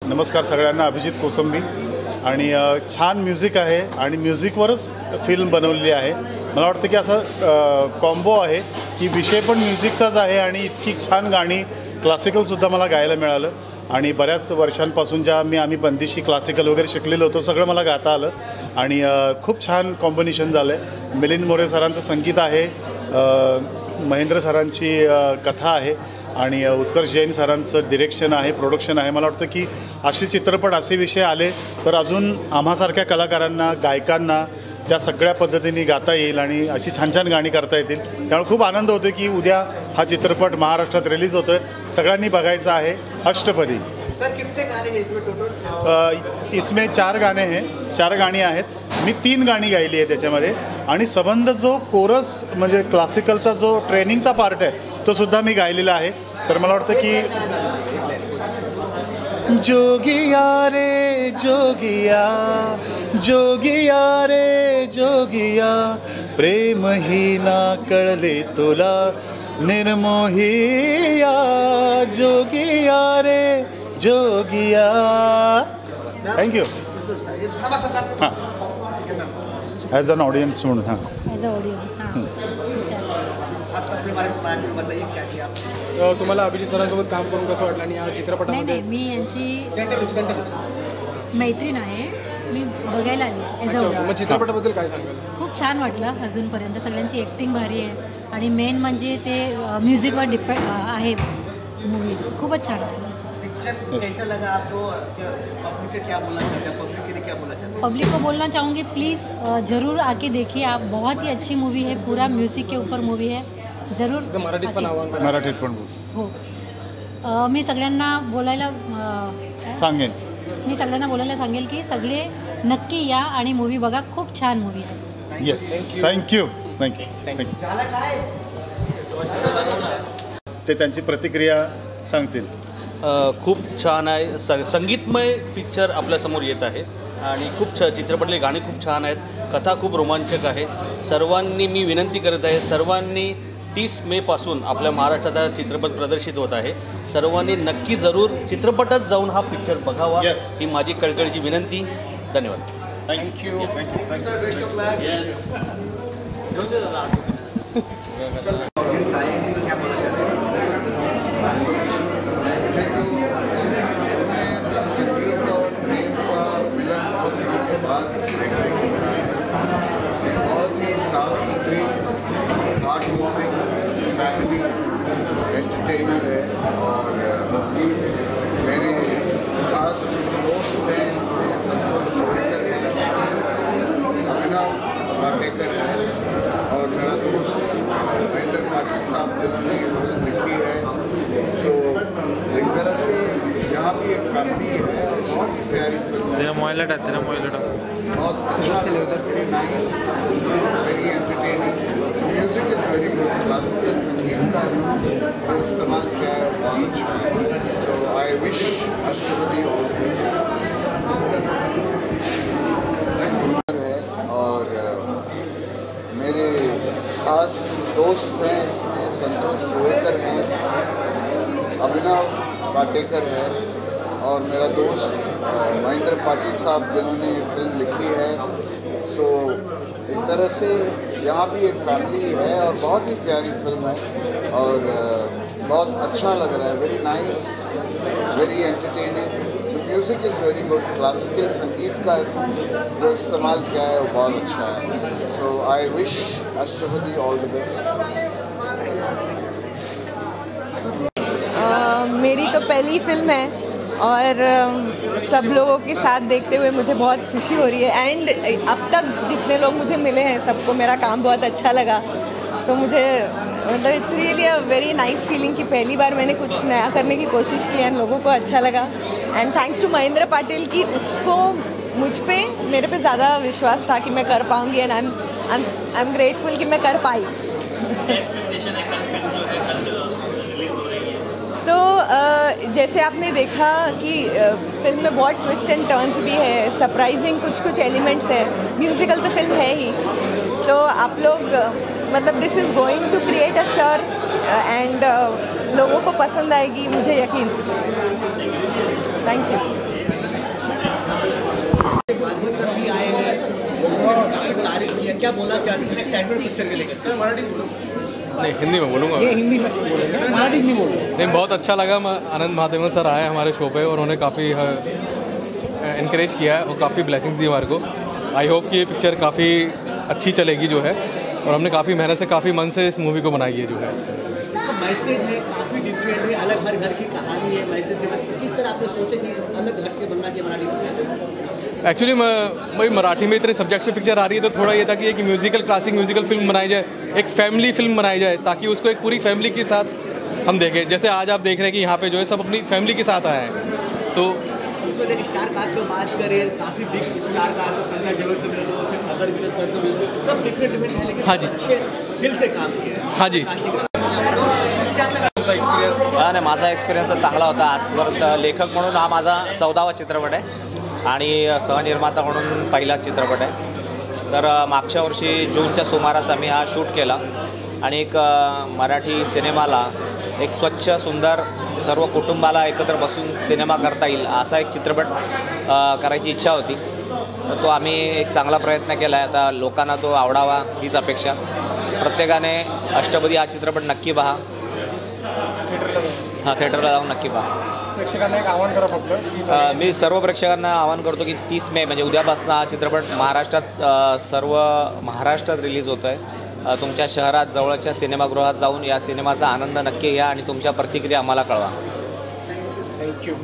नमस्कार सगळ्यांना. अभिजित कोसंबी आणि छान म्युझिक आहे आणि म्युझिकवरच फिल्म बनवलेली आहे. मला वाटतं की असं कॉम्बो आहे की विषय पण म्युझिकचाच आहे आणि इतकी छान गाणी क्लासिकलसुद्धा मला गायला मिळालं. आणि बऱ्याच वर्षांपासून ज्या आम्ही बंदिशी क्लासिकल वगैरे शिकलेलो होतो सगळं मला गाता आलं आणि खूप छान कॉम्बिनेशन झालं आहे. मिलिंद मोरे सरांचं संगीत आहे, महेंद्र सरांची कथा आहे आणि उत्कर्ष जैन सरांचं डिरेक्शन आहे, प्रोडक्शन आहे. मला वाटतं की असे चित्रपट, असे विषय आले तर अजून आम्हासारख्या कलाकारांना, गायकांना त्या सगळ्या पद्धतीने गाता येईल आणि अशी छान छान गाणी करता येतील. त्यामुळे खूप आनंद होतो की उद्या हा चित्रपट महाराष्ट्रात रिलीज होतो आहे. सगळ्यांनी बघायचा आहे. अष्टपदी. सर कितने गाने हैं इसमें टोटल? इसमें 4 गाणे हैं, 4 गाणी आहेत. मी 3 गाणी गायली आहे त्याच्यामध्ये आणि संबंध जो कोरस म्हणजे क्लासिकलचा जो ट्रेनिंगचा पार्ट आहे तो सुद्धा मी गायलेला आहे. तर मला वाटतं की जोगिया रे जोगिया, जोगिया रे जोगिया, प्रेम ही ना कळले तुला निर्मोहिया, जोगिया रे जोगिया. थँक्यू. हां, ॲज अन ऑडियन्स म्हणून. हां, ॲज अ ऑडियन्स. तुम्हाला अभिजित सरांसोबत काम करून कसं वाटलं आणि या नाही चित्रपटामध्ये? नाही, मी यांची मैत्रीण आहे. मी बघायला आली ॲज अ मग ऑडियन्स. चित्रपटाबद्दल काय सांगाल? खूप छान वाटलं अजूनपर्यंत. सगळ्यांची ॲक्टिंग भारी आहे आणि मेन म्हणजे ते म्युझिकवर डिपेंड आहे मूवी. खूपच छान वाटलं. पिक्चर कैसा लगा आपको? पब्लिक का क्या बोलना चाहते हैं? पब्लिक के लिए क्या बोलना चाहते हैं? पब्लिक को बोलना चाहूँगी प्लीज़ ज़रूर आके देखिए आप. बहुत ही अच्छी मूवी है, पूरा म्यूज़िक के ऊपर मूवी है. ज़रूर मराठीत पण आव्हान करा. मराठीत पण बोल. हो. मी सगळ्यांना बोलायला सांगेन. मी सगळ्यांना बोलायला सांगेल की सगळे नक्की या आणि मूवी बघा. खूप छान मूवी आहे. Yes, thank you. थँक्यू. थँक्यू. ते त्यांची प्रतिक्रिया सांगतील. खूप छान आहे. संगीतमय पिक्चर आपल्यासमोर येत आहे आणि खूप चित्रपटले गाणी खूप छान आहेत. कथा खूप रोमांचक आहे. सर्वांनी मी विनंती करत आहे, सर्वांनी 30 मेपासून आपल्या महाराष्ट्रात हा चित्रपट प्रदर्शित होत आहे. सर्वांनी नक्की जरूर चित्रपटात जाऊन हा पिक्चर बघावा ही माझी कळकळीची विनंती. धन्यवाद. थँक्यू. फैमिली एंटरटेनर है और मेरे खास दोस्त हैं इसमें संतोष जोड़कर हैं, अभिनव पाटेकर है और मेरा दोस्त महेंद्र पाटिल साहब जिन्होंने ये फिल्म लिखी है. सो एक तरह से यहाँ भी एक फैमिली है और बहुत ही प्यारी फिल्म है. बहुत अच्छा, very nice, very entertaining. Music is very good. Classical संगीत का जो इस्तेमाल किया है बहुत अच्छा है. So I wish Ashtapadi all है. और मेरे खास दोस्त हैं इसमें संतोष जोड़कर हैं, अभिनव पाटेकर है और मेरा दोस्त महेंद्र पाटिल साहब जिन्होंने ये फिल्म लिखी है. सो एक तरह से यहाँ भी एक फैमिली है और बहुत ही प्यारी फिल्म है और बहुत अच्छा लग रहा है. Very nice, very entertaining. The music is very good. Classical संगीत का जो इस्तेमाल किया है वो बहुत अच्छा है. So I wish Ashtapadi all the best. मेरी तो पहली फिल्म है और सब लोगों के साथ देखते हुए मुझे बहुत खुशी हो रही है. एंड अब तक जितने लोग मुझे मिले हैं सबको मेरा काम बहुत अच्छा लगा. तो मुझे मतलब it's really a very nice feeling कि पहली बार मैंने कुछ नया करने की कोशिश की एंड लोगों को अच्छा लगा. And thanks to Mahendra Patil कि उसको मुझ पे, मेरे पे ज़्यादा विश्वास था कि मैं कर पाऊँगी एंड आई एम ग्रेटफुल कि मैं कर पाई. तो जैसे आपने देखा कि फिल्म में बहुत ट्विस्ट एंड टर्न्स भी है, सरप्राइजिंग कुछ एलिमेंट्स है. म्यूज़िकल तो फिल्म है ही. तो आप लोग मतलब this is going to create a star and लोगों को पसंद आएगी, मुझे यकीन. Thank you. माधवन सर भी आए हैं, काफी तारीफ की है, क्या बोलना चाहते हैं एक्साइटमेंट पिक्चर के लेकर? सर नहीं, हिंदी में बोलूँगा। ये हिंदी में बोलेंगे, मराठी नहीं बोल रहे। नहीं, बहुत अच्छा लगा। आनंद महादेवन सर आए हमारे शो पे और उन्होंने काफ़ी इनकरेज किया है और काफ़ी ब्लेसिंग्स दी हमारे को। आई होप कि ये पिक्चर काफ़ी अच्छी चलेगी जो है, और हमने काफ़ी मेहनत से, काफ़ी मन से इस मूवी को बनाई है जो है। इसका मैसेज है काफ़ी डिफरेंट है, अलग हर घर की कहानी है, मैसेज है। किस तरह आपने सोचे कि अलग घर के बनना चाहिए मराठी में? एक्चुअली वही मराठी में इतने सब्जेक्ट पे पिक्चर आ रही है, तो थोड़ा ये था कि एक म्यूजिकल, क्लासिक म्यूजिकल फिल्म बनाई जाए, एक फैमिली फिल्म बनाई जाए, ताकि उसको एक पूरी फैमिली के साथ हम देखें। जैसे आज आप देख रहे हैं कि यहाँ पे जो है सब अपनी फैमिली के साथ आए हैं। तो इसमें एक स्टार कास्ट की बात करें, काफ़ी big star cast, Sanjay Javed को मिले दो, अदर मिले सर को मिले, सब डिफरेंट है, लेकिन हाँ जी, अच्छे दिल से काम किया है। हाँ जी। नाही, माझा एक्सपिरियन्स चांगला होता. आजवर लेखक म्हणून हा माझा 14वा चित्रपट आहे आणि सहनिर्माता म्हणून पहिलाच चित्रपट आहे. तर मागच्या वर्षी जूनच्या सुमारास आम्ही हा शूट केला आणि एक मराठी सिनेमाला एक स्वच्छ सुंदर सर्व कुटुंबाला एकत्र बसून सिनेमा करता येईल असा एक चित्रपट करायची इच्छा होती. तर तो आम्ही एक चांगला प्रयत्न केला आहे. आता लोकांना तो आवडावा हीच अपेक्षा. प्रत्येकाने अष्टपदी हा चित्रपट नक्की पहा. हां, थिएटरला जाऊन नक्की पहा. प्रेक्षकांना एक आवाहन करा फक्त. मी सर्व प्रेक्षकांना आवाहन करतो की 30 मे म्हणजे उद्यापासून हा चित्रपट महाराष्ट्रात सर्व महाराष्ट्रात रिलीज होतो आहे. तुमच्या शहरात जवळच्या सिनेमागृहात जाऊन या सिनेमाचा आनंद नक्की घ्या आणि तुमच्या प्रतिक्रिया आम्हाला कळवा. थँक्यू.